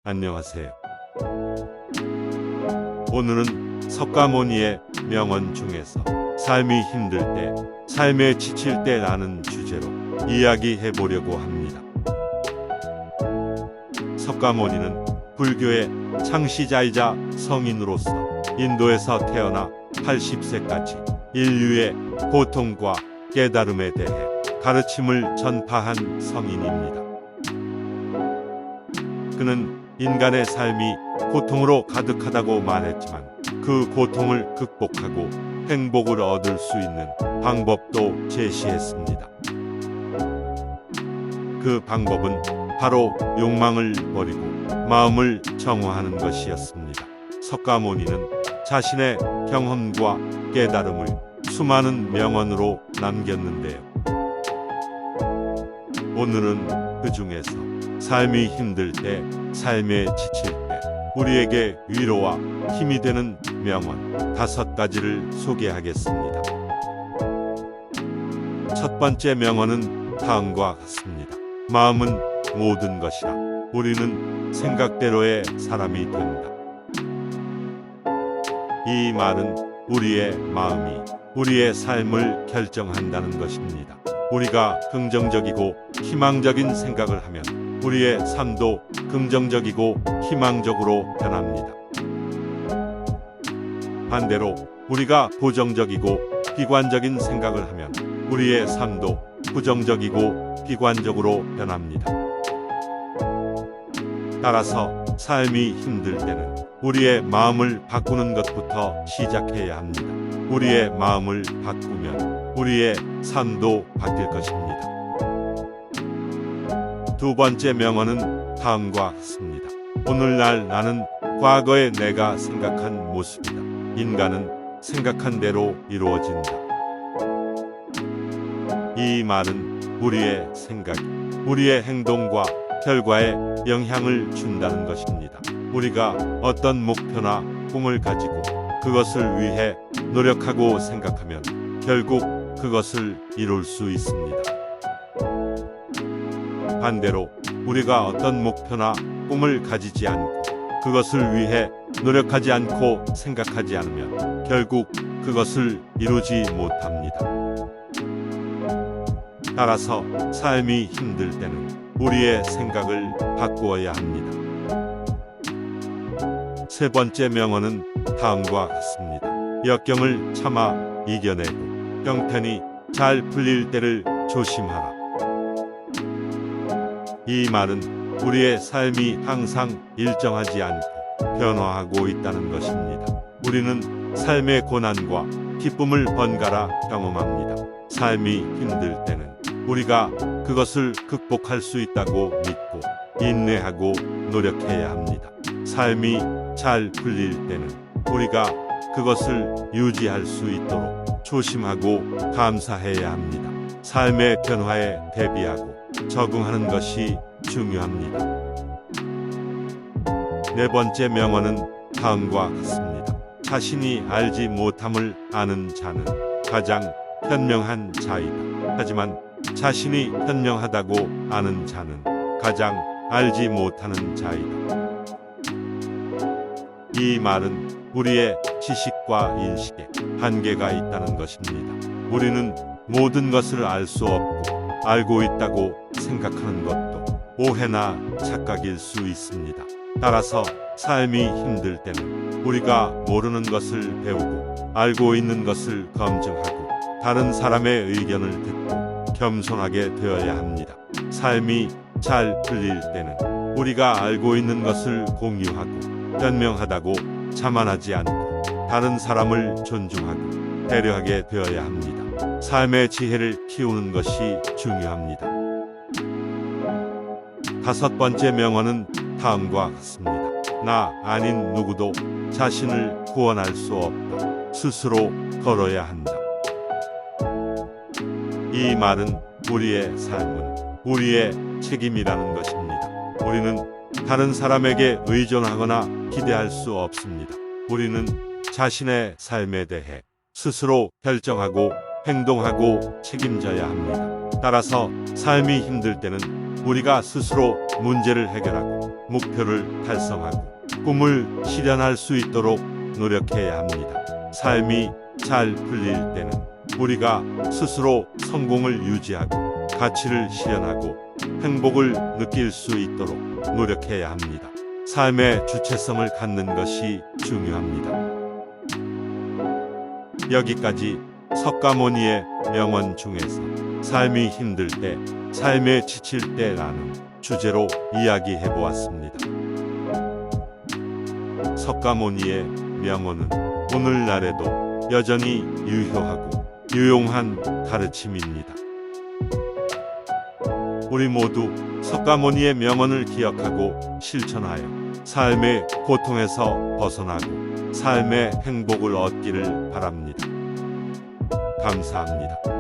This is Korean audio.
안녕하세요. 오늘은 석가모니의 명언 중에서 삶이 힘들 때, 삶에 지칠 때라는 주제로 이야기해 보려고 합니다. 석가모니는 불교의 창시자이자 성인으로서 인도에서 태어나 80세까지 인류의 고통과 깨달음에 대해 가르침을 전파한 성인입니다. 그는 인간의 삶이 고통으로 가득하다고 말했지만 그 고통을 극복하고 행복을 얻을 수 있는 방법도 제시했습니다. 그 방법은 바로 욕망을 버리고 마음을 정화하는 것이었습니다. 석가모니는 자신의 경험과 깨달음을 수많은 명언으로 남겼는데요. 오늘은 그 중에서 삶이 힘들 때, 삶에 지칠 때 우리에게 위로와 힘이 되는 명언 5가지를 소개하겠습니다. 첫 번째 명언은 다음과 같습니다. 마음은 모든 것이라. 우리는 생각대로의 사람이 된다. 이 말은 우리의 마음이 우리의 삶을 결정한다는 것입니다. 우리가 긍정적이고 희망적인 생각을 하면 우리의 삶도 긍정적이고 희망적으로 변합니다. 반대로 우리가 부정적이고 비관적인 생각을 하면 우리의 삶도 부정적이고 비관적으로 변합니다. 따라서 삶이 힘들 때는 우리의 마음을 바꾸는 것부터 시작해야 합니다. 우리의 마음을 바꾸면 우리의 삶도 바뀔 것입니다. 두 번째 명언은 다음과 같습니다. 오늘날 나는 과거의 내가 생각한 모습이다. 인간은 생각한 대로 이루어진다. 이 말은 우리의 생각이 우리의 행동과 결과에 영향을 준다는 것입니다. 우리가 어떤 목표나 꿈을 가지고 그것을 위해 노력하고 생각하면 결국 그것을 이룰 수 있습니다. 반대로 우리가 어떤 목표나 꿈을 가지지 않고 그것을 위해 노력하지 않고 생각하지 않으면 결국 그것을 이루지 못합니다. 따라서 삶이 힘들 때는 우리의 생각을 바꾸어야 합니다. 세 번째 명언은 다음과 같습니다. 역경을 참아 이겨내고 형편이 잘 풀릴 때를 조심하라. 이 말은 우리의 삶이 항상 일정하지 않고 변화하고 있다는 것입니다. 우리는 삶의 고난과 기쁨을 번갈아 경험합니다. 삶이 힘들 때는 우리가 그것을 극복할 수 있다고 믿고 인내하고 노력해야 합니다. 삶이 잘 풀릴 때는 우리가 그것을 유지할 수 있도록 조심하고 감사해야 합니다. 삶의 변화에 대비하고 적응하는 것이 중요합니다. 네 번째 명언은 다음과 같습니다. 자신이 알지 못함을 아는 자는 가장 현명한 자이다. 하지만 자신이 현명하다고 아는 자는 가장 알지 못하는 자이다. 이 말은 우리의 지식과 인식에 한계가 있다는 것입니다. 우리는 모든 것을 알 수 없고 알고 있다고 생각하는 것도 오해나 착각일 수 있습니다. 따라서 삶이 힘들 때는 우리가 모르는 것을 배우고 알고 있는 것을 검증하고 다른 사람의 의견을 듣고 겸손하게 되어야 합니다. 삶이 잘 풀릴 때는 우리가 알고 있는 것을 공유하고 현명하다고 자만하지 않고 다른 사람을 존중하고 배려하게 되어야 합니다. 삶의 지혜를 키우는 것이 중요합니다. 다섯 번째 명언은 다음과 같습니다. 나 아닌 누구도 자신을 구원할 수 없다. 스스로 걸어야 한다. 이 말은 우리의 삶은 우리의 책임이라는 것입니다. 우리는 다른 사람에게 의존하거나 기대할 수 없습니다. 우리는 자신의 삶에 대해 스스로 결정하고 행동하고 책임져야 합니다. 따라서 삶이 힘들 때는 우리가 스스로 문제를 해결하고 목표를 달성하고 꿈을 실현할 수 있도록 노력해야 합니다. 삶이 잘 풀릴 때는 우리가 스스로 성공을 유지하고 가치를 실현하고 행복을 느낄 수 있도록 노력해야 합니다. 삶의 주체성을 갖는 것이 중요합니다. 여기까지 석가모니의 명언 중에서 삶이 힘들 때, 삶에 지칠 때라는 주제로 이야기해 보았습니다. 석가모니의 명언은 오늘날에도 여전히 유효하고 유용한 가르침입니다. 우리 모두 석가모니의 명언을 기억하고 실천하여 삶의 고통에서 벗어나고 삶의 행복을 얻기를 바랍니다. 감사합니다.